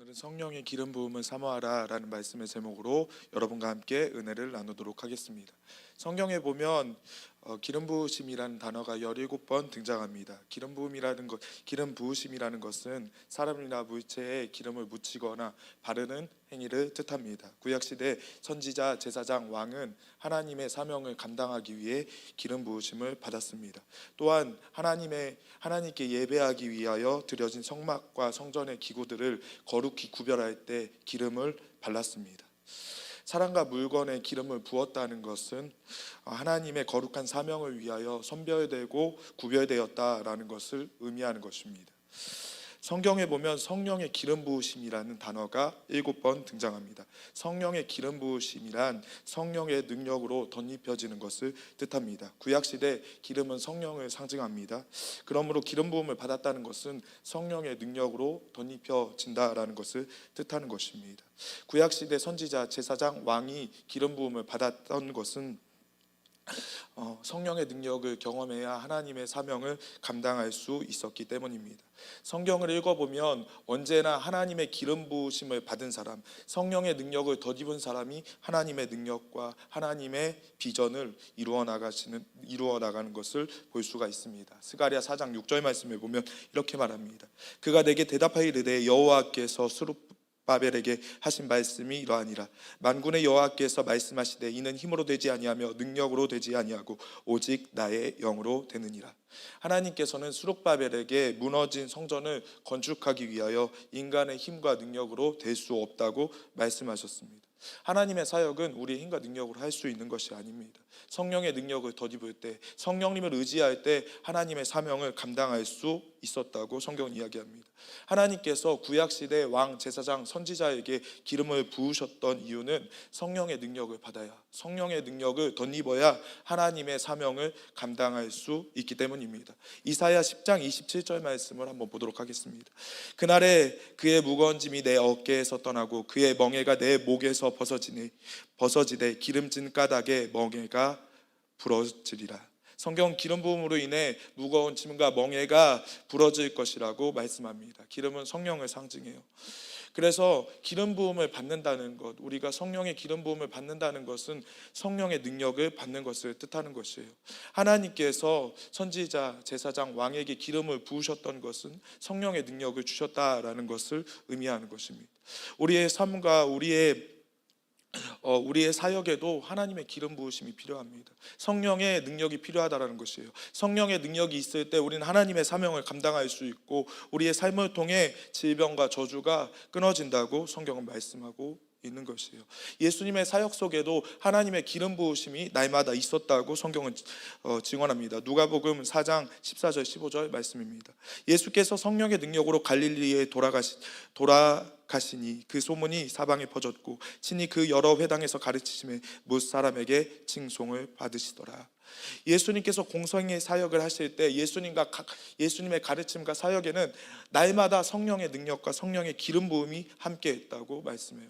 오늘은 성령의 기름 부음을 사모하라 라는 말씀의 제목으로 여러분과 함께 은혜를 나누도록 하겠습니다. 성경에 보면 기름 부으심이라는 단어가 17번 등장합니다. 기름 부으심이라는 것은 사람이나 물체에 기름을 묻히거나 바르는 행위를 뜻합니다. 구약시대 선지자, 제사장, 왕은 하나님의 사명을 감당하기 위해 기름 부으심을 받았습니다. 또한 하나님께 예배하기 위하여 드려진 성막과 성전의 기구들을 거룩히 구별할 때 기름을 발랐습니다. 사람과 물건에 기름을 부었다는 것은 하나님의 거룩한 사명을 위하여 선별되고 구별되었다라는 것을 의미하는 것입니다. 성경에 보면 성령의 기름 부으심이라는 단어가 7번 등장합니다. 성령의 기름 부으심이란 성령의 능력으로 덧입혀지는 것을 뜻합니다. 구약시대 기름은 성령을 상징합니다. 그러므로 기름 부음을 받았다는 것은 성령의 능력으로 덧입혀진다라는 것을 뜻하는 것입니다. 구약시대 선지자, 제사장, 왕이 기름 부음을 받았던 것은 성령의 능력을 경험해야 하나님의 사명을 감당할 수 있었기 때문입니다. 성경을 읽어보면 언제나 하나님의 기름 부으심을 받은 사람, 성령의 능력을 덧입은 사람이 하나님의 능력과 하나님의 비전을 이루어 나가는 것을 볼 수가 있습니다. 스가랴 4장 6절 말씀에 보면 이렇게 말합니다. 그가 내게 대답하이르되 여호와께서 스룹바벨에게 하신 말씀이 이러하니라. 만군의 여호와께서 말씀하시되 이는 힘으로 되지 아니하며 능력으로 되지 아니하고 오직 나의 영으로 되느니라. 하나님께서는 스룹바벨에게 무너진 성전을 건축하기 위하여 인간의 힘과 능력으로 될 수 없다고 말씀하셨습니다. 하나님의 사역은 우리의 힘과 능력으로 할 수 있는 것이 아닙니다. 성령의 능력을 덧입을 때, 성령님을 의지할 때 하나님의 사명을 감당할 수 있었다고 성경은 이야기합니다. 하나님께서 구약시대 왕, 제사장, 선지자에게 기름을 부으셨던 이유는 성령의 능력을 받아야, 성령의 능력을 덧입어야 하나님의 사명을 감당할 수 있기 때문입니다. 이사야 10장 27절 말씀을 한번 보도록 하겠습니다. 그날에 그의 무거운 짐이 내 어깨에서 떠나고 그의 멍에가 내 목에서 벗어지되 기름진 까닭에 멍에가 부러지리라. 성경 기름 부음으로 인해 무거운 짐과 멍에가 부러질 것이라고 말씀합니다. 기름은 성령을 상징해요. 그래서 기름 부음을 받는다는 것, 우리가 성령의 기름 부음을 받는다는 것은 성령의 능력을 받는 것을 뜻하는 것이에요. 하나님께서 선지자, 제사장, 왕에게 기름을 부으셨던 것은 성령의 능력을 주셨다라는 것을 의미하는 것입니다. 우리의 삶과 우리의 사역에도 하나님의 기름 부으심이 필요합니다. 성령의 능력이 필요하다는 것이에요. 성령의 능력이 있을 때 우리는 하나님의 사명을 감당할 수 있고 우리의 삶을 통해 질병과 저주가 끊어진다고 성경은 말씀하고 있는 것이에요. 예수님의 사역 속에도 하나님의 기름 부으심이 날마다 있었다고 성경은 증언합니다. 누가복음 4장 14절 15절 말씀입니다. 예수께서 성령의 능력으로 갈릴리에 돌아가시니 그 소문이 사방에 퍼졌고 친히 그 여러 회당에서 가르치심에 뭇 사람에게 칭송을 받으시더라. 예수님께서 공생의 사역을 하실 때 예수님의 가르침과 사역에는 날마다 성령의 능력과 성령의 기름 부음이 함께 있다고 말씀해요.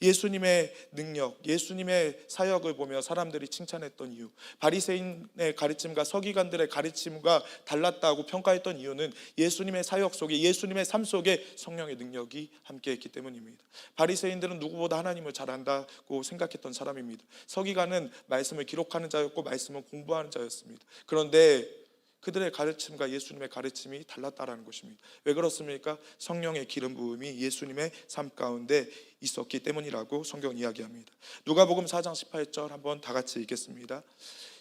예수님의 능력, 예수님의 사역을 보며 사람들이 칭찬했던 이유, 바리새인의 가르침과 서기관들의 가르침과 달랐다고 평가했던 이유는 예수님의 사역 속에, 예수님의 삶 속에 성령의 능력이 함께 있기 때문입니다. 바리새인들은 누구보다 하나님을 잘 안다고 생각했던 사람입니다. 서기관은 말씀을 기록하는 자였고 말씀을 공부하는 자였습니다. 그런데 그들의 가르침과 예수님의 가르침이 달랐다라는 것입니다. 왜 그렇습니까? 성령의 기름 부음이 예수님의 삶 가운데 있었기 때문이라고 성경 이야기합니다. 누가복음 4장 18절 한번 다 같이 읽겠습니다.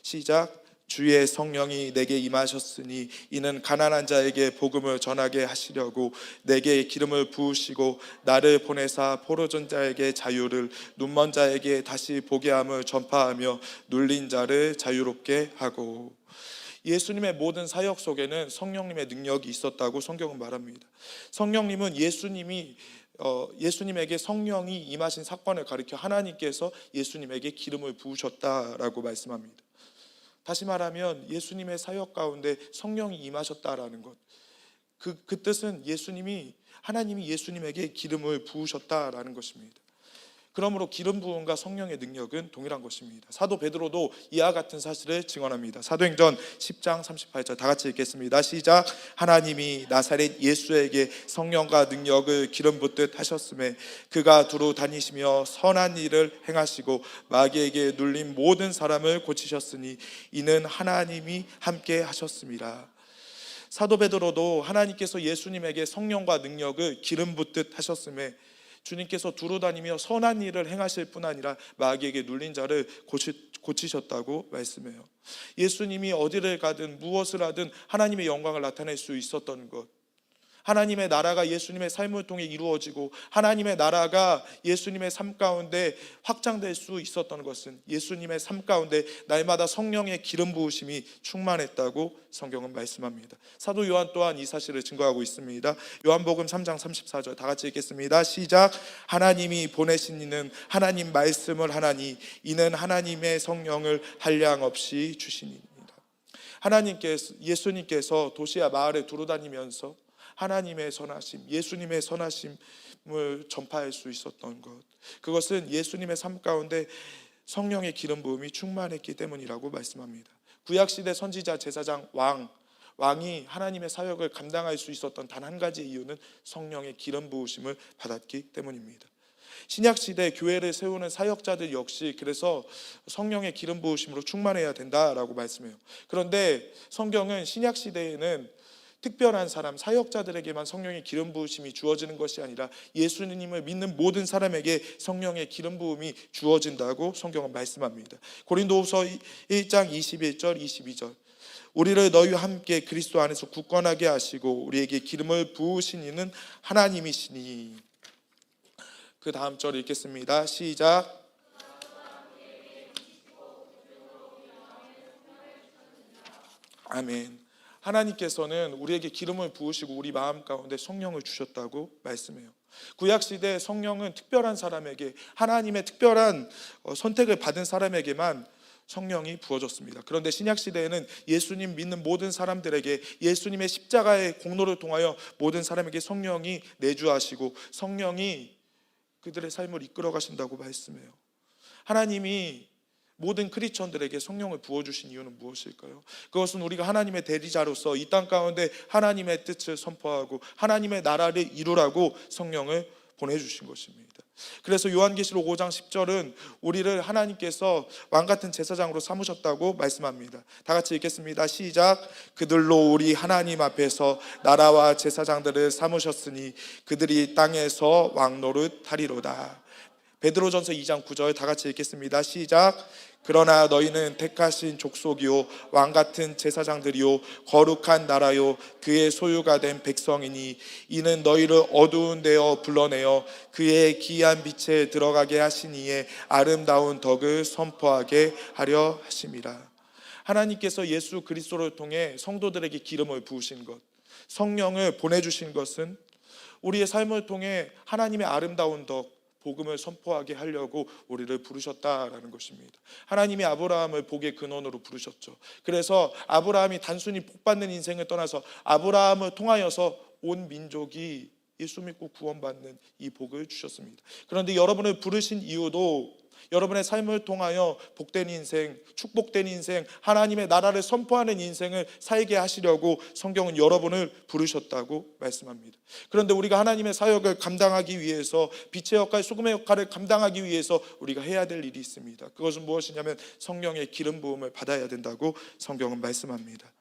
시작. 주의 성령이 내게 임하셨으니 이는 가난한 자에게 복음을 전하게 하시려고 내게 기름을 부으시고 나를 보내사 포로전 자에게 자유를, 눈먼 자에게 다시 보게 함을 전파하며 눌린 자를 자유롭게 하고. 예수님의 모든 사역 속에는 성령님의 능력이 있었다고 성경은 말합니다. 성령님은 예수님에게 성령이 임하신 사건을 가리켜 하나님께서 예수님에게 기름을 부으셨다라고 말씀합니다. 다시 말하면 예수님의 사역 가운데 성령이 임하셨다라는 것, 그 뜻은 하나님이 예수님에게 기름을 부으셨다라는 것입니다. 그러므로 기름 부음과 성령의 능력은 동일한 것입니다. 사도 베드로도 이와 같은 사실을 증언합니다. 사도행전 10장 38절 다 같이 읽겠습니다. 시작. 하나님이 나사렛 예수에게 성령과 능력을 기름 붓듯 하셨음에 그가 두루 다니시며 선한 일을 행하시고 마귀에게 눌린 모든 사람을 고치셨으니 이는 하나님이 함께 하셨습니다. 사도 베드로도 하나님께서 예수님에게 성령과 능력을 기름 붓듯 하셨음에 주님께서 두루 다니며 선한 일을 행하실 뿐 아니라 마귀에게 눌린 자를 고치셨다고 말씀해요. 예수님이 어디를 가든 무엇을 하든 하나님의 영광을 나타낼 수 있었던 것, 하나님의 나라가 예수님의 삶을 통해 이루어지고 하나님의 나라가 예수님의 삶 가운데 확장될 수 있었던 것은 예수님의 삶 가운데 날마다 성령의 기름 부으심이 충만했다고 성경은 말씀합니다. 사도 요한 또한 이 사실을 증거하고 있습니다. 요한복음 3장 34절 다 같이 읽겠습니다. 시작. 하나님이 보내신 이는 하나님 말씀을 하나니 이는 하나님의 성령을 한량 없이 주시니이다. 예수님께서 도시와 마을에 두루다니면서 하나님의 선하심, 예수님의 선하심을 전파할 수 있었던 것, 그것은 예수님의 삶 가운데 성령의 기름 부음이 충만했기 때문이라고 말씀합니다. 구약시대 선지자, 제사장, 왕이 하나님의 사역을 감당할 수 있었던 단 한 가지 이유는 성령의 기름 부으심을 받았기 때문입니다. 신약시대 교회를 세우는 사역자들 역시 그래서 성령의 기름 부으심으로 충만해야 된다라고 말씀해요. 그런데 성경은 신약시대에는 특별한 사람, 사역자들에게만 성령의 기름 부으심이 주어지는 것이 아니라 예수님을 믿는 모든 사람에게 성령의 기름 부음이 주어진다고 성경은 말씀합니다. 고린도후서 1장 21절 22절 우리를 너희와 함께 그리스도 안에서 굳건하게 하시고 우리에게 기름을 부으신 이는 하나님이시니. 그 다음 절 읽겠습니다. 시작. 아멘. 하나님께서는 우리에게 기름을 부으시고 우리 마음 가운데 성령을 주셨다고 말씀해요. 구약시대 성령은 특별한 사람에게, 하나님의 특별한 선택을 받은 사람에게만 성령이 부어졌습니다. 그런데 신약시대에는 예수님 믿는 모든 사람들에게 예수님의 십자가의 공로를 통하여 모든 사람에게 성령이 내주하시고 성령이 그들의 삶을 이끌어 가신다고 말씀해요. 하나님이 모든 크리스천들에게 성령을 부어주신 이유는 무엇일까요? 그것은 우리가 하나님의 대리자로서 이 땅 가운데 하나님의 뜻을 선포하고 하나님의 나라를 이루라고 성령을 보내주신 것입니다. 그래서 요한계시록 5장 10절은 우리를 하나님께서 왕같은 제사장으로 삼으셨다고 말씀합니다. 다 같이 읽겠습니다. 시작. 그들로 우리 하나님 앞에서 나라와 제사장들을 삼으셨으니 그들이 땅에서 왕노릇 하리로다. 베드로전서 2장 9절 다 같이 읽겠습니다. 시작. 그러나 너희는 택하신 족속이요 왕같은 제사장들이요 거룩한 나라요 그의 소유가 된 백성이니 이는 너희를 어두운 데어 불러내어 그의 기이한 빛에 들어가게 하시니에 아름다운 덕을 선포하게 하려 하심이라. 하나님께서 예수 그리스도를 통해 성도들에게 기름을 부으신 것, 성령을 보내주신 것은 우리의 삶을 통해 하나님의 아름다운 덕, 복음을 선포하게 하려고 우리를 부르셨다라는 것입니다. 하나님이 아브라함을 복의 근원으로 부르셨죠. 그래서 아브라함이 단순히 복받는 인생을 떠나서 아브라함을 통하여서 온 민족이 예수 믿고 구원받는 이 복을 주셨습니다. 그런데 여러분을 부르신 이유도 여러분의 삶을 통하여 복된 인생, 축복된 인생, 하나님의 나라를 선포하는 인생을 살게 하시려고 성경은 여러분을 부르셨다고 말씀합니다. 그런데 우리가 하나님의 사역을 감당하기 위해서 빛의 역할, 소금의 역할을 감당하기 위해서 우리가 해야 될 일이 있습니다. 그것은 무엇이냐면 성령의 기름 부음을 받아야 된다고 성경은 말씀합니다.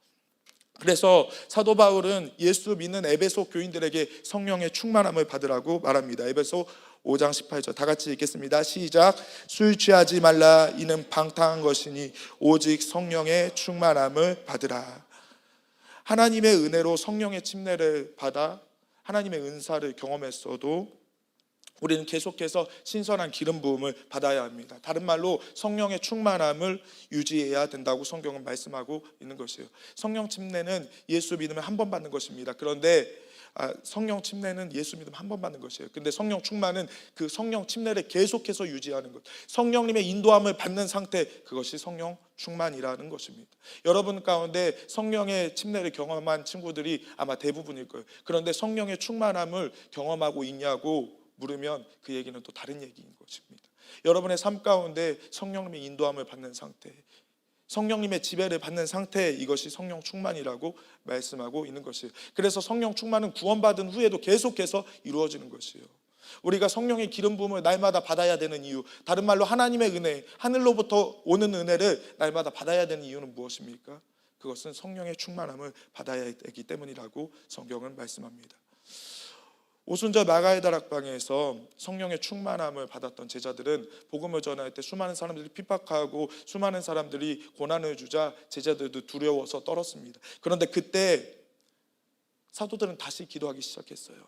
그래서 사도 바울은 예수 믿는 에베소 교인들에게 성령의 충만함을 받으라고 말합니다. 에베소 5장 18절 다 같이 읽겠습니다. 시작. 술 취하지 말라 이는 방탕한 것이니 오직 성령의 충만함을 받으라. 하나님의 은혜로 성령의 침례를 받아 하나님의 은사를 경험했어도 우리는 계속해서 신선한 기름 부음을 받아야 합니다. 다른 말로 성령의 충만함을 유지해야 된다고 성경은 말씀하고 있는 것이에요. 성령 침례는 예수 믿으면 한 번 받는 것입니다. 그런데 성령 침례는 예수 믿으면 한 번 받는 것이에요. 근데 성령 충만은 그 성령 침례를 계속해서 유지하는 것, 성령님의 인도함을 받는 상태, 그것이 성령 충만이라는 것입니다. 여러분 가운데 성령의 침례를 경험한 친구들이 아마 대부분일 거예요. 그런데 성령의 충만함을 경험하고 있냐고 물으면 그 얘기는 또 다른 얘기인 것입니다. 여러분의 삶 가운데 성령님의 인도함을 받는 상태, 성령님의 지배를 받는 상태, 이것이 성령 충만이라고 말씀하고 있는 것이에요. 그래서 성령 충만은 구원받은 후에도 계속해서 이루어지는 것이에요. 우리가 성령의 기름 부음을 날마다 받아야 되는 이유, 다른 말로 하나님의 은혜, 하늘로부터 오는 은혜를 날마다 받아야 되는 이유는 무엇입니까? 그것은 성령의 충만함을 받아야 되기 때문이라고 성경은 말씀합니다. 오순절 마가의 다락방에서 성령의 충만함을 받았던 제자들은 복음을 전할 때 수많은 사람들이 핍박하고 수많은 사람들이 고난을 주자 제자들도 두려워서 떨었습니다. 그런데 그때 사도들은 다시 기도하기 시작했어요.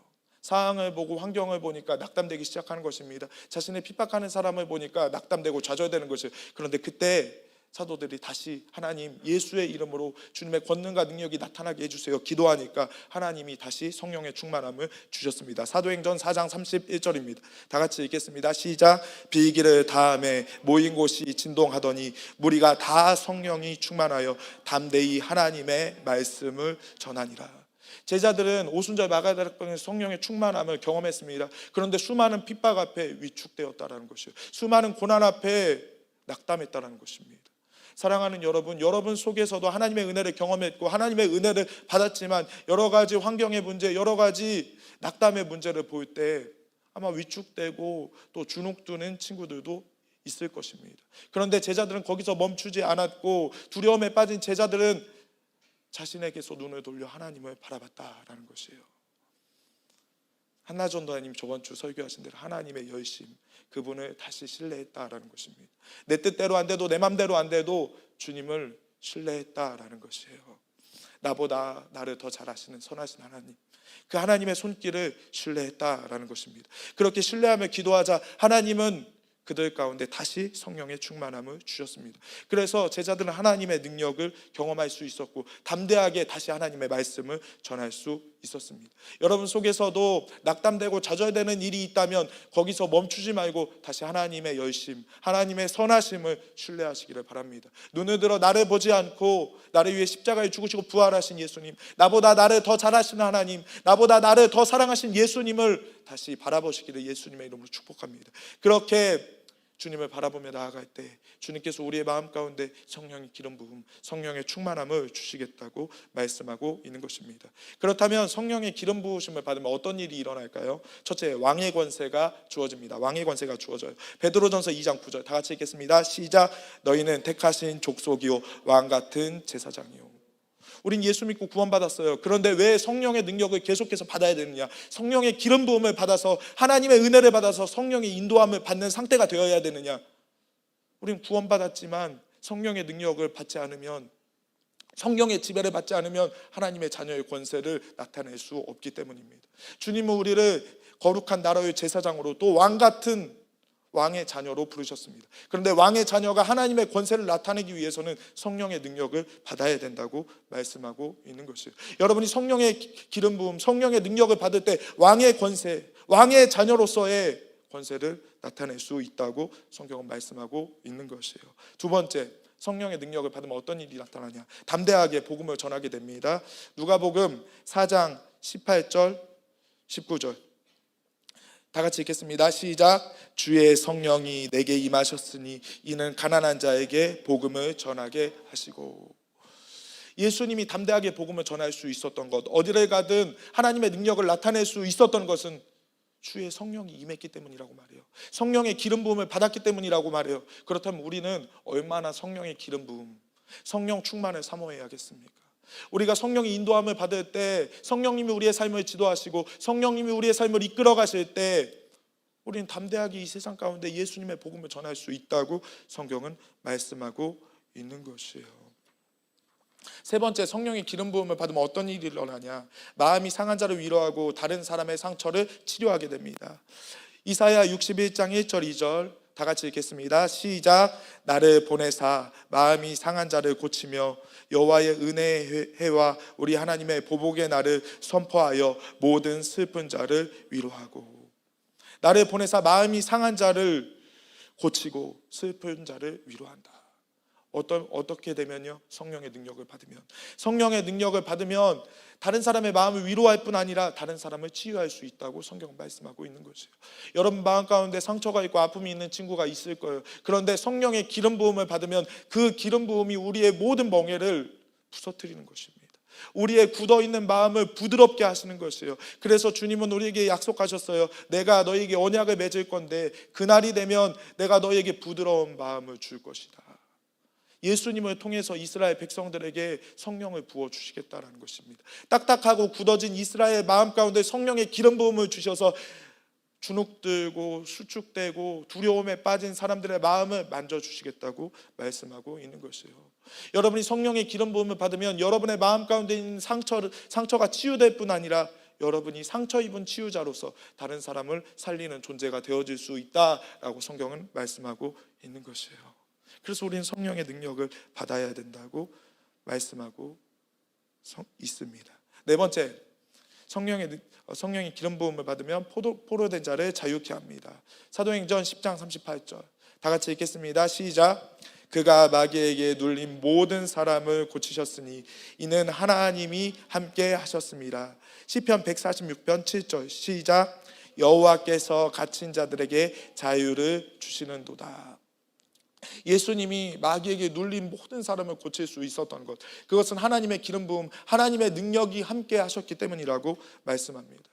상황을 보고 환경을 보니까 낙담되기 시작하는 것입니다. 자신을 핍박하는 사람을 보니까 낙담되고 좌절되는 것이에요. 그런데 그때 사도들이 다시 하나님 예수의 이름으로 주님의 권능과 능력이 나타나게 해주세요 기도하니까 하나님이 다시 성령의 충만함을 주셨습니다. 사도행전 4장 31절입니다. 다 같이 읽겠습니다. 시작. 비기를 다음에 모인 곳이 진동하더니 무리가 다 성령이 충만하여 담대히 하나님의 말씀을 전하니라. 제자들은 오순절 마가의 다락방에서 성령의 충만함을 경험했습니다. 그런데 수많은 핍박 앞에 위축되었다라는 것이에요. 수많은 고난 앞에 낙담했다라는 것입니다. 사랑하는 여러분, 여러분 속에서도 하나님의 은혜를 경험했고 하나님의 은혜를 받았지만 여러 가지 환경의 문제, 여러 가지 낙담의 문제를 볼 때 아마 위축되고 또 주눅드는 친구들도 있을 것입니다. 그런데 제자들은 거기서 멈추지 않았고 두려움에 빠진 제자들은 자신에게서 눈을 돌려 하나님을 바라봤다라는 것이에요. 한나 전도사님 저번 주 설교하신 대로 하나님의 열심, 그분을 다시 신뢰했다라는 것입니다. 내 뜻대로 안 돼도 내 맘대로 안 돼도 주님을 신뢰했다라는 것이에요. 나보다 나를 더 잘 아시는 선하신 하나님, 그 하나님의 손길을 신뢰했다라는 것입니다. 그렇게 신뢰하며 기도하자 하나님은 그들 가운데 다시 성령의 충만함을 주셨습니다. 그래서 제자들은 하나님의 능력을 경험할 수 있었고 담대하게 다시 하나님의 말씀을 전할 수 있었습니다. 여러분 속에서도 낙담되고 좌절되는 일이 있다면 거기서 멈추지 말고 다시 하나님의 열심, 하나님의 선하심을 신뢰하시기를 바랍니다. 눈을 들어 나를 보지 않고 나를 위해 십자가에 죽으시고 부활하신 예수님, 나보다 나를 더 잘하시는 하나님, 나보다 나를 더 사랑하신 예수님을 다시 바라보시기를 예수님의 이름으로 축복합니다. 그렇게 주님을 바라보며 나아갈 때 주님께서 우리의 마음 가운데 성령의 기름 부음, 성령의 충만함을 주시겠다고 말씀하고 있는 것입니다. 그렇다면 성령의 기름 부으심을 받으면 어떤 일이 일어날까요? 첫째, 왕의 권세가 주어집니다. 왕의 권세가 주어져요. 베드로전서 2장 9절 다 같이 읽겠습니다. 시작. 너희는 택하신 족속이요 왕 같은 제사장이요. 우린 예수 믿고 구원받았어요. 그런데 왜 성령의 능력을 계속해서 받아야 되느냐? 성령의 기름 부음을 받아서 하나님의 은혜를 받아서 성령의 인도함을 받는 상태가 되어야 되느냐? 우린 구원받았지만 성령의 능력을 받지 않으면, 성령의 지배를 받지 않으면 하나님의 자녀의 권세를 나타낼 수 없기 때문입니다. 주님은 우리를 거룩한 나라의 제사장으로 또 왕 같은 왕의 자녀로 부르셨습니다. 그런데 왕의 자녀가 하나님의 권세를 나타내기 위해서는 성령의 능력을 받아야 된다고 말씀하고 있는 것이에요. 여러분이 성령의 기름 부음, 성령의 능력을 받을 때 왕의 권세, 왕의 자녀로서의 권세를 나타낼 수 있다고 성경은 말씀하고 있는 것이에요. 두 번째, 성령의 능력을 받으면 어떤 일이 나타나냐? 담대하게 복음을 전하게 됩니다. 누가복음 4장 18절 19절 다 같이 읽겠습니다. 시작. 주의 성령이 내게 임하셨으니 이는 가난한 자에게 복음을 전하게 하시고. 예수님이 담대하게 복음을 전할 수 있었던 것, 어디를 가든 하나님의 능력을 나타낼 수 있었던 것은 주의 성령이 임했기 때문이라고 말해요. 성령의 기름 부음을 받았기 때문이라고 말해요. 그렇다면 우리는 얼마나 성령의 기름 부음, 성령 충만을 사모해야겠습니까? 우리가 성령의 인도함을 받을 때, 성령님이 우리의 삶을 지도하시고 성령님이 우리의 삶을 이끌어 가실 때 우리는 담대하게 이 세상 가운데 예수님의 복음을 전할 수 있다고 성경은 말씀하고 있는 것이에요. 세 번째, 성령의 기름 부음을 받으면 어떤 일이 일어나냐? 마음이 상한 자를 위로하고 다른 사람의 상처를 치료하게 됩니다. 이사야 61장 1절 2절 다 같이 읽겠습니다. 시작. 나를 보내사 마음이 상한 자를 고치며 여호와의 은혜의 해와 우리 하나님의 보복의 날을 선포하여 모든 슬픈 자를 위로하고. 나를 보내사 마음이 상한 자를 고치고 슬픈 자를 위로한다. 어떻게 되면요? 성령의 능력을 받으면. 성령의 능력을 받으면 다른 사람의 마음을 위로할 뿐 아니라 다른 사람을 치유할 수 있다고 성경은 말씀하고 있는 것이에요. 여러분 마음 가운데 상처가 있고 아픔이 있는 친구가 있을 거예요. 그런데 성령의 기름 부음을 받으면 그 기름 부음이 우리의 모든 멍에를 부서뜨리는 것입니다. 우리의 굳어있는 마음을 부드럽게 하시는 것이에요. 그래서 주님은 우리에게 약속하셨어요. 내가 너에게 언약을 맺을 건데 그날이 되면 내가 너에게 부드러운 마음을 줄 것이다. 예수님을 통해서 이스라엘 백성들에게 성령을 부어주시겠다라는 것입니다. 딱딱하고 굳어진 이스라엘 마음 가운데 성령의 기름 부음을 주셔서 주눅들고 수축되고 두려움에 빠진 사람들의 마음을 만져주시겠다고 말씀하고 있는 것이에요. 여러분이 성령의 기름 부음을 받으면 여러분의 마음 가운데 있는 상처가 치유될 뿐 아니라 여러분이 상처 입은 치유자로서 다른 사람을 살리는 존재가 되어질 수 있다라고 성경은 말씀하고 있는 것이에요. 그래서 우리는 성령의 능력을 받아야 된다고 말씀하고 있습니다. 네 번째, 성령의 기름 부음을 받으면 포로된 자를 자유케 합니다. 사도행전 10장 38절 다 같이 읽겠습니다. 시작. 그가 마귀에게 눌린 모든 사람을 고치셨으니 이는 하나님이 함께 하셨습니다. 시편 146편 7절 시작. 여호와께서 갇힌 자들에게 자유를 주시는도다. 예수님이 마귀에게 눌린 모든 사람을 고칠 수 있었던 것, 그것은 하나님의 기름 부음, 하나님의 능력이 함께 하셨기 때문이라고 말씀합니다.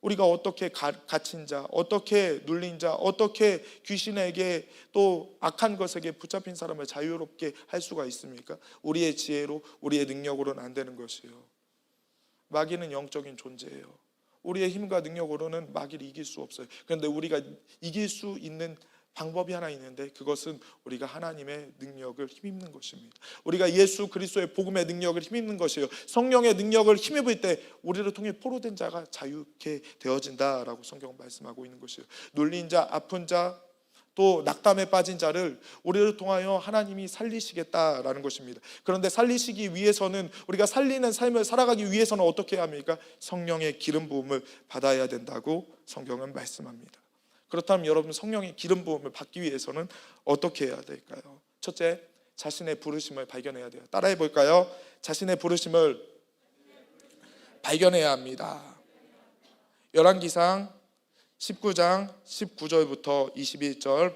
우리가 어떻게 갇힌 자, 어떻게 눌린 자, 어떻게 귀신에게 또 악한 것에게 붙잡힌 사람을 자유롭게 할 수가 있습니까? 우리의 지혜로, 우리의 능력으로는 안 되는 것이에요. 마귀는 영적인 존재예요. 우리의 힘과 능력으로는 마귀를 이길 수 없어요. 그런데 우리가 이길 수 있는 방법이 하나 있는데 그것은 우리가 하나님의 능력을 힘입는 것입니다. 우리가 예수 그리스도의 복음의 능력을 힘입는 것이에요. 성령의 능력을 힘입을 때 우리를 통해 포로된 자가 자유케 되어진다라고 성경은 말씀하고 있는 것이에요. 눌린 자, 아픈 자, 또 낙담에 빠진 자를 우리를 통하여 하나님이 살리시겠다라는 것입니다. 그런데 살리시기 위해서는, 우리가 살리는 삶을 살아가기 위해서는 어떻게 해야 합니까? 성령의 기름 부음을 받아야 된다고 성경은 말씀합니다. 그렇다면 여러분, 성령의 기름 부음을 받기 위해서는 어떻게 해야 될까요? 첫째, 자신의 부르심을 발견해야 돼요. 따라해 볼까요? 자신의 부르심을 발견해야 합니다. 열왕기상 19장 19절부터 21절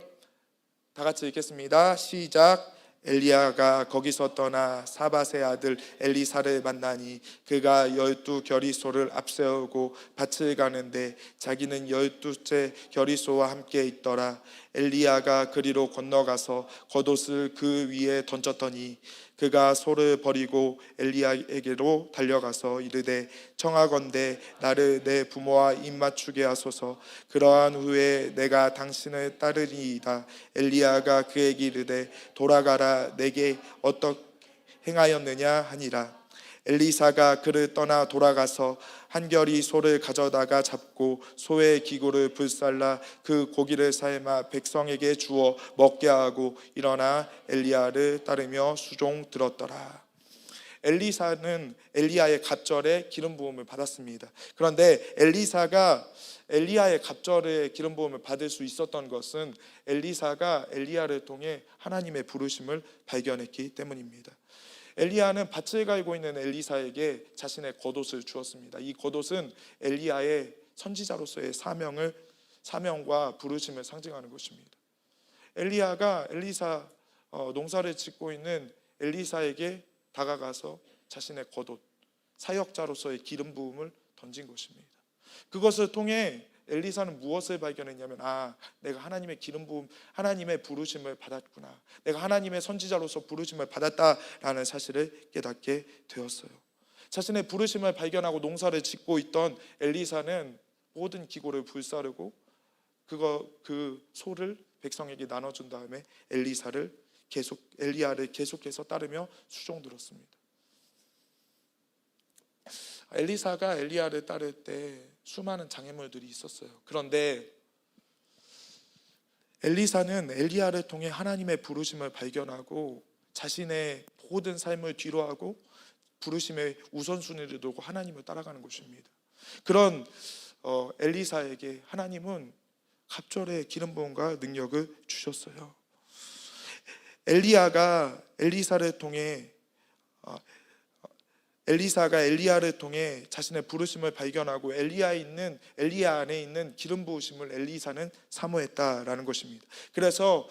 다 같이 읽겠습니다. 시작. 엘리야가 거기서 떠나 사밧의 아들 엘리사를 만나니 그가 12겨리소를 앞세우고 밭을 가는데 자기는 12째 겨리소와 함께 있더라. 엘리야가 그리로 건너가서 겉옷을 그 위에 던졌더니 그가 소를 버리고 엘리야에게로 달려가서 이르되 청하건대 나를 내 부모와 입맞추게 하소서. 그러한 후에 내가 당신을 따르리이다. 엘리야가 그에게 이르되 돌아가라. 내게 어떻게 행하였느냐 하니라. 엘리사가 그를 떠나 돌아가서 한 겨리 소를 가져다가 잡고 소의 기구를 불살라 그 고기를 삶아 백성에게 주어 먹게 하고 일어나 엘리야를 따르며 수종 들었더라. 엘리사는 엘리야의 갑절에 기름 부음을 받았습니다. 그런데 엘리사가 엘리야의 갑절에 기름 부음을 받을 수 있었던 것은 엘리사가 엘리야를 통해 하나님의 부르심을 발견했기 때문입니다. 엘리야는 밭을 갈고 있는 엘리사에게 자신의 겉옷을 주었습니다. 이 겉옷은 엘리야의 선지자로서의 사명과 부르심을 상징하는 것입니다. 엘리야가 엘리사 농사를 짓고 있는 엘리사에게 다가가서 자신의 겉옷, 사역자로서의 기름 부음을 던진 것입니다. 그것을 통해 엘리사는 무엇을 발견했냐면, 내가 하나님의 기름 부음, 하나님의 부르심을 받았구나, 내가 하나님의 선지자로서 부르심을 받았다라는 사실을 깨닫게 되었어요. 자신의 부르심을 발견하고 농사를 짓고 있던 엘리사는 모든 기구를 불사르고 그 소를 백성에게 나눠준 다음에 엘리야를 계속해서 따르며 수종 들었습니다. 엘리사가 엘리야를 따를 때 수많은 장애물들이 있었어요. 그런데 엘리사는 엘리야를 통해 하나님의 부르심을 발견하고 자신의 모든 삶을 뒤로하고 부르심의 우선순위를 두고 하나님을 따라가는 것입니다. 그런 엘리사에게 하나님은 갑절의 기름 부음과 능력을 주셨어요. 엘리야가 엘리사를 통해 엘리사가 엘리야를 통해 자신의 부르심을 발견하고 엘리야 안에 있는 기름 부으심을 엘리사는 사모했다라는 것입니다. 그래서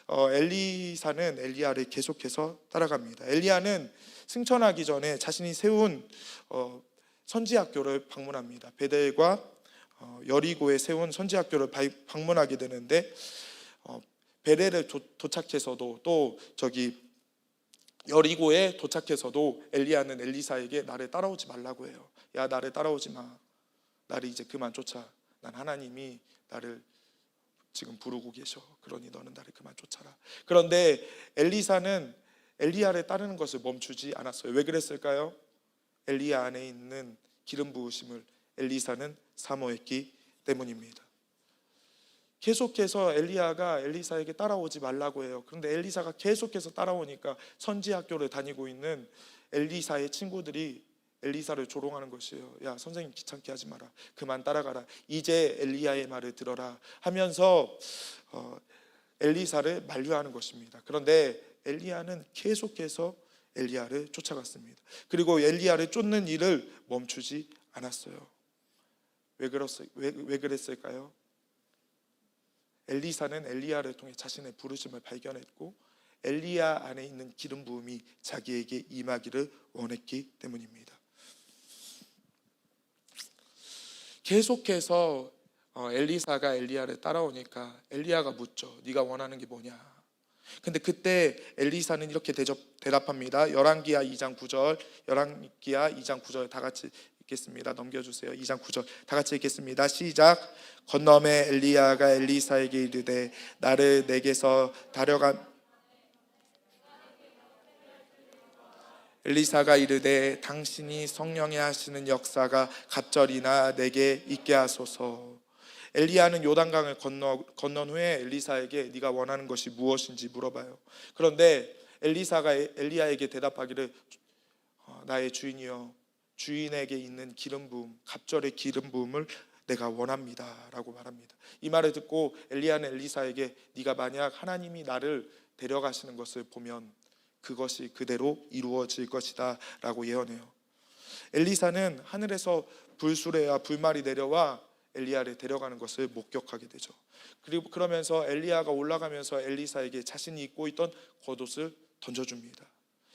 엘리사는 엘리야를 계속해서 따라갑니다. 엘리야는 승천하기 전에 자신이 세운 선지학교를 방문합니다. 베델과 여리고에 세운 선지학교를 방문하게 되는데, 베델에 도착해서도 또 여리고에 도착해서도 엘리야는 엘리사에게 나를 따라오지 말라고 해요. 야, 나를 따라오지 마. 나를 이제 그만 쫓아. 난 하나님이 나를 지금 부르고 계셔. 그러니 너는 나를 그만 쫓아라. 그런데 엘리사는 엘리야를 따르는 것을 멈추지 않았어요. 왜 그랬을까요? 엘리야 안에 있는 기름 부으심을 엘리사는 사모했기 때문입니다. 계속해서 엘리야가 엘리사에게 따라오지 말라고 해요. 그런데 엘리사가 계속해서 따라오니까 선지학교를 다니고 있는 엘리사의 친구들이 엘리사를 조롱하는 것이에요. 야, 선생님 귀찮게 하지 마라. 그만 따라가라. 이제 엘리야의 말을 들어라 하면서 엘리사를 만류하는 것입니다. 그런데 엘리야는 계속해서 엘리야를 쫓아갔습니다. 그리고 엘리야를 쫓는 일을 멈추지 않았어요. 왜 그랬을까요? 엘리사는 엘리야를 통해 자신의 부르심을 발견했고 엘리야 안에 있는 기름 부음이 자기에게 임하기를 원했기 때문입니다. 계속해서 엘리사가 엘리야를 따라오니까 엘리야가 묻죠. 네가 원하는 게 뭐냐? 근데 그때 엘리사는 이렇게 대답합니다. 열왕기하 2장 9절 다 같이 읽겠습니다. 넘겨주세요. 2장 9절 다 같이 읽겠습니다. 시작. 건너매 엘리야가 엘리사에게 이르되 나를 내게서 엘리사가 이르되 당신이 성령의 하시는 역사가 갑절이나 내게 있게 하소서. 엘리야는 요단강을 건넌 후에 엘리사에게 네가 원하는 것이 무엇인지 물어봐요. 그런데 엘리사가 엘리야에게 대답하기를 나의 주인이여, 주인에게 있는 기름 부음, 갑절의 기름 부음을 내가 원합니다 라고 말합니다. 이 말을 듣고 엘리야는 엘리사에게 네가 만약 하나님이 나를 데려가시는 것을 보면 그것이 그대로 이루어질 것이다 라고 예언해요. 엘리사는 하늘에서 불수레와 불말이 내려와 엘리야를 데려가는 것을 목격하게 되죠. 그리고 그러면서 엘리야가 올라가면서 엘리사에게 자신이 입고 있던 겉옷을 던져줍니다.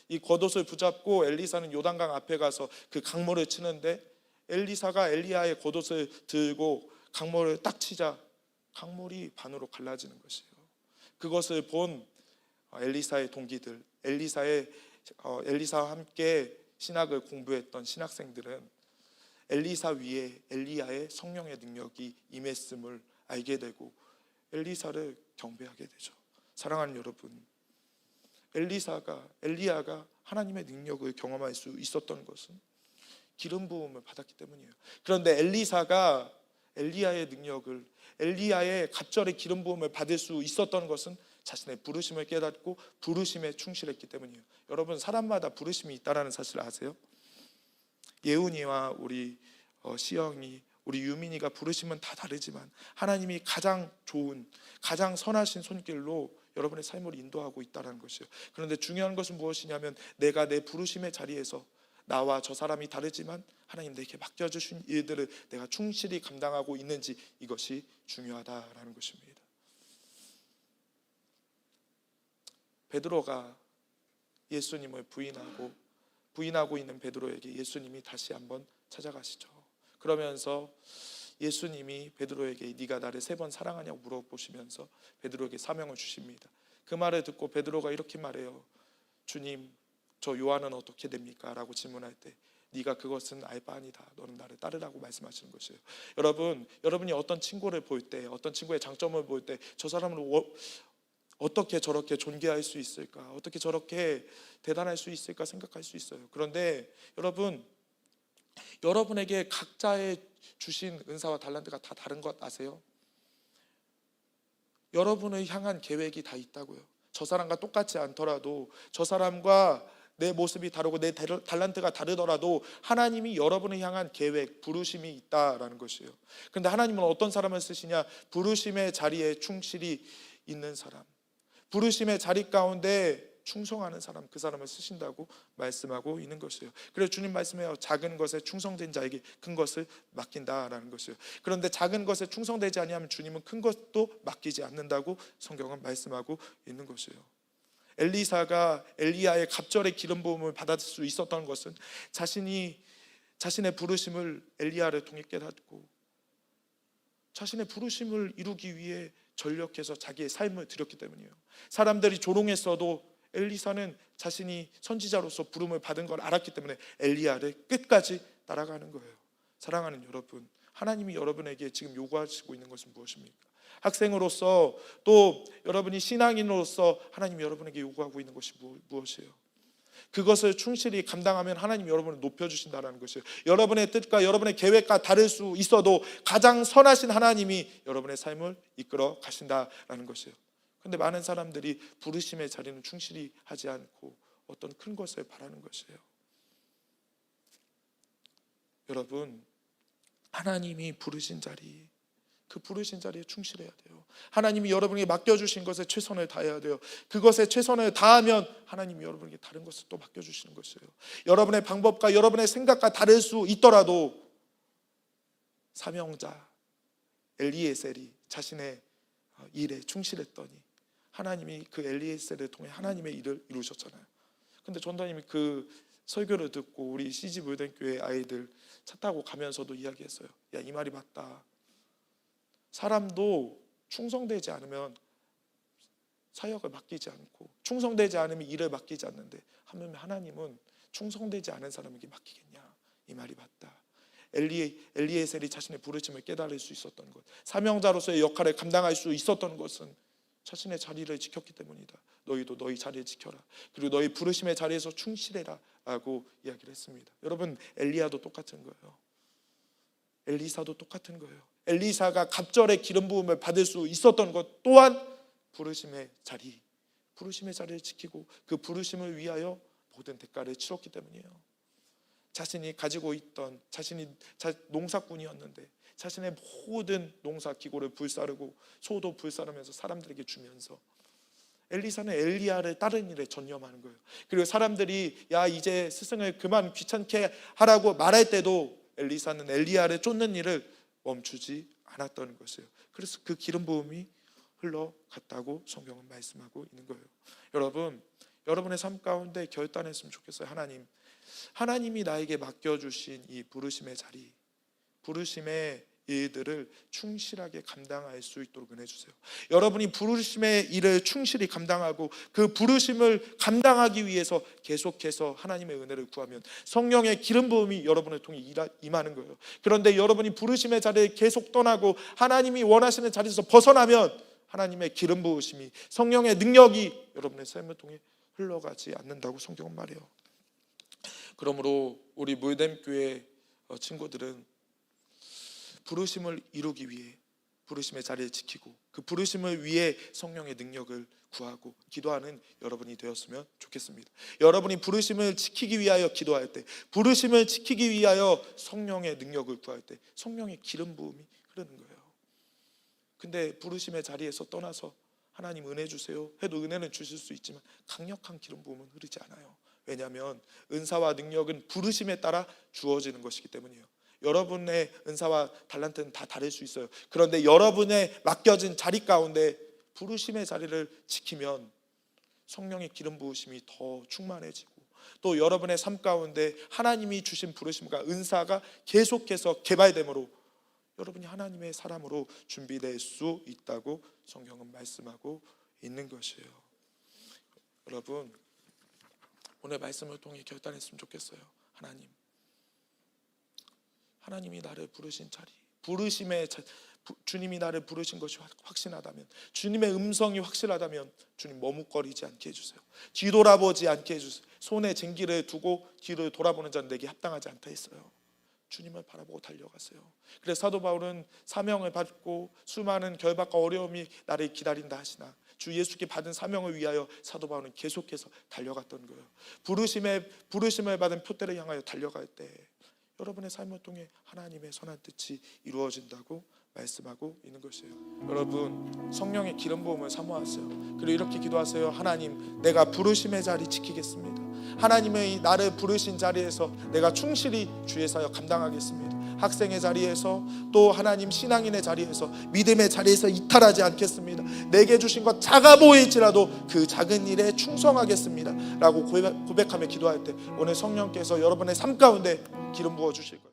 이 겉옷을 붙잡고 엘리사는 요단강 앞에 가서 그 강물을 치는데 엘리사가 엘리야의 겉옷을 들고 강물을 딱 치자 강물이 반으로 갈라지는 것이에요. 그것을 본 엘리사의 동기들, 엘리사와 함께 신학을 공부했던 신학생들은 엘리사 위에 엘리야의 성령의 능력이 임했음을 알게 되고 엘리사를 경배하게 되죠. 사랑하는 여러분, 엘리야가 하나님의 능력을 경험할 수 있었던 것은 기름 부음을 받았기 때문이에요. 그런데 엘리사가 엘리야의 능력을, 엘리야의 갑절의 기름 부음을 받을 수 있었던 것은 자신의 부르심을 깨닫고 부르심에 충실했기 때문이에요. 여러분, 사람마다 부르심이 있다는 사실 아세요? 예훈이와 우리 시영이, 우리 유민이가 부르심은 다 다르지만 하나님이 가장 좋은, 가장 선하신 손길로 여러분의 삶을 인도하고 있다는 것이에요. 그런데 중요한 것은 무엇이냐면 내가 내 부르심의 자리에서 나와 저 사람이 다르지만 하나님 내게 맡겨주신 일들을 내가 충실히 감당하고 있는지, 이것이 중요하다라는 것입니다. 베드로가 예수님을 부인하고 있는 베드로에게 예수님이 다시 한번 찾아가시죠. 그러면서 예수님이 베드로에게 네가 나를 3번 사랑하냐고 물어보시면서 베드로에게 사명을 주십니다. 그 말을 듣고 베드로가 이렇게 말해요. 주님, 저 요한은 어떻게 됩니까? 라고 질문할 때 네가 그것은 알 바 아니다. 너는 나를 따르라고 말씀하시는 것이에요. 여러분이 어떤 친구를 볼 때, 어떤 친구의 장점을 볼 때 저 사람을 어떻게 저렇게 존귀할 수 있을까? 어떻게 저렇게 대단할 수 있을까 생각할 수 있어요. 그런데 여러분에게 각자의 주신 은사와 달란트가 다 다른 것 아세요? 여러분을 향한 계획이 다 있다고요. 저 사람과 똑같지 않더라도, 저 사람과 내 모습이 다르고 내 달란트가 다르더라도 하나님이 여러분을 향한 계획, 부르심이 있다라는 것이에요. 그런데 하나님은 어떤 사람을 쓰시냐? 부르심의 자리에 충실히 있는 사람, 부르심의 자리 가운데 충성하는 사람, 그 사람을 쓰신다고 말씀하고 있는 것이에요. 그래서 주님 말씀해요. 작은 것에 충성된 자에게 큰 것을 맡긴다라는 것이에요. 그런데 작은 것에 충성되지 아니하면 주님은 큰 것도 맡기지 않는다고 성경은 말씀하고 있는 것이에요. 엘리사가 엘리야의 갑절의 기름 부음을 받을 수 있었던 것은 자신의 부르심을 엘리야를 통해 깨닫고 자신의 부르심을 이루기 위해 전력해서 자기의 삶을 드렸기 때문이에요. 사람들이 조롱했어도 엘리사는 자신이 선지자로서 부름을 받은 걸 알았기 때문에 엘리야를 끝까지 따라가는 거예요. 사랑하는 여러분, 하나님이 여러분에게 지금 요구하시고 있는 것은 무엇입니까? 학생으로서 또 여러분이 신앙인으로서 하나님이 여러분에게 요구하고 있는 것이 무엇이에요? 그것을 충실히 감당하면 하나님이 여러분을 높여주신다는 것이에요. 여러분의 뜻과 여러분의 계획과 다를 수 있어도 가장 선하신 하나님이 여러분의 삶을 이끌어 가신다는 것이에요. 그런데 많은 사람들이 부르심의 자리는 충실히 하지 않고 어떤 큰 것을 바라는 것이에요. 여러분, 하나님이 부르신 자리, 그 부르신 자리에 충실해야 돼요. 하나님이 여러분에게 맡겨주신 것에 최선을 다해야 돼요. 그것에 최선을 다하면 하나님이 여러분에게 다른 것을 또 맡겨주시는 것이에요. 여러분의 방법과 여러분의 생각과 다를 수 있더라도 사명자 엘리에셀이 자신의 일에 충실했더니 하나님이 그 엘리에셀을 통해 하나님의 일을 이루셨잖아요. 근데 전도님이 그 설교를 듣고 우리 CG 물den교회 아이들 차 타고 가면서도 이야기했어요. 야, 이 말이 맞다. 사람도 충성되지 않으면 사역을 맡기지 않고 충성되지 않으면 일을 맡기지 않는데 하나님은 충성되지 않은 사람에게 맡기겠냐, 이 말이 맞다. 엘리에셀이 자신의 부르심을 깨달을 수 있었던 것, 사명자로서의 역할을 감당할 수 있었던 것은 자신의 자리를 지켰기 때문이다. 너희도 너희 자리를 지켜라. 그리고 너희 부르심의 자리에서 충실해라 라고 이야기를 했습니다. 여러분, 엘리야도 똑같은 거예요. 엘리사도 똑같은 거예요. 엘리사가 갑절의 기름 부음을 받을 수 있었던 것 또한 부르심의 자리를 지키고 그 부르심을 위하여 모든 대가를 치렀기 때문이에요. 자신이 가지고 있던 농사꾼이었는데 자신의 모든 농사 기고를 불사르고 소도 불사르면서 사람들에게 주면서 엘리사는 엘리야를 다른 일에 전념하는 거예요. 그리고 사람들이 야, 이제 스승을 그만 귀찮게 하라고 말할 때도 엘리사는 엘리야를 쫓는 일을 멈추지 않았던 것이에요. 그래서 그 기름 부음이 흘러갔다고 성경은 말씀하고 있는 거예요. 여러분, 여러분의 삶 가운데 결단했으면 좋겠어요. 하나님이 나에게 맡겨주신 이 부르심의 자리, 부르심의 일들을 충실하게 감당할 수 있도록 은혜 주세요. 여러분이 부르심의 일을 충실히 감당하고 그 부르심을 감당하기 위해서 계속해서 하나님의 은혜를 구하면 성령의 기름 부음이 여러분을 통해 임하는 거예요. 그런데 여러분이 부르심의 자리를 계속 떠나고 하나님이 원하시는 자리에서 벗어나면 하나님의 기름 부으심이, 성령의 능력이 여러분의 삶을 통해 흘러가지 않는다고 성경은 말해요. 그러므로 우리 물댐교회 친구들은 부르심을 이루기 위해 부르심의 자리를 지키고 그 부르심을 위해 성령의 능력을 구하고 기도하는 여러분이 되었으면 좋겠습니다. 여러분이 부르심을 지키기 위하여 기도할 때, 부르심을 지키기 위하여 성령의 능력을 구할 때 성령의 기름 부음이 흐르는 거예요. 근데 부르심의 자리에서 떠나서 하나님 은혜 주세요 해도 은혜는 주실 수 있지만 강력한 기름 부음은 흐르지 않아요. 왜냐하면 은사와 능력은 부르심에 따라 주어지는 것이기 때문이에요. 여러분의 은사와 달란트는 다 다를 수 있어요. 그런데 여러분의 맡겨진 자리 가운데 부르심의 자리를 지키면 성령의 기름 부으심이 더 충만해지고 또 여러분의 삶 가운데 하나님이 주신 부르심과 은사가 계속해서 개발되므로 여러분이 하나님의 사람으로 준비될 수 있다고 성경은 말씀하고 있는 것이에요. 여러분, 오늘 말씀을 통해 결단했으면 좋겠어요. 하나님이 나를 부르신 자리, 주님이 나를 부르신 것이 확신하다면, 주님의 음성이 확실하다면 주님 머뭇거리지 않게 해주세요. 뒤돌아보지 않게 해주세요. 손에 쟁기를 두고 뒤를 돌아보는 자는 내게 합당하지 않다 했어요. 주님을 바라보고 달려가세요. 그래서 사도 바울은 사명을 받고 수많은 결박과 어려움이 나를 기다린다 하시나 주 예수께 받은 사명을 위하여 사도 바울은 계속해서 달려갔던 거예요. 부르심을 받은 표대를 향하여 달려갈 때 여러분의 삶을 통해 하나님의 선한 뜻이 이루어진다고 말씀하고 있는 것이에요. 여러분, 성령의 기름 부음을 사모하세요. 그리고 이렇게 기도하세요. 하나님, 내가 부르심의 자리 지키겠습니다. 하나님의 나를 부르신 자리에서 내가 충실히 주의 사역 감당하겠습니다. 학생의 자리에서, 또 하나님 신앙인의 자리에서, 믿음의 자리에서 이탈하지 않겠습니다. 내게 주신 것 작아 보일지라도 그 작은 일에 충성하겠습니다 라고 고백하며 기도할 때 오늘 성령께서 여러분의 삶 가운데 기름 부어 주실 거예요.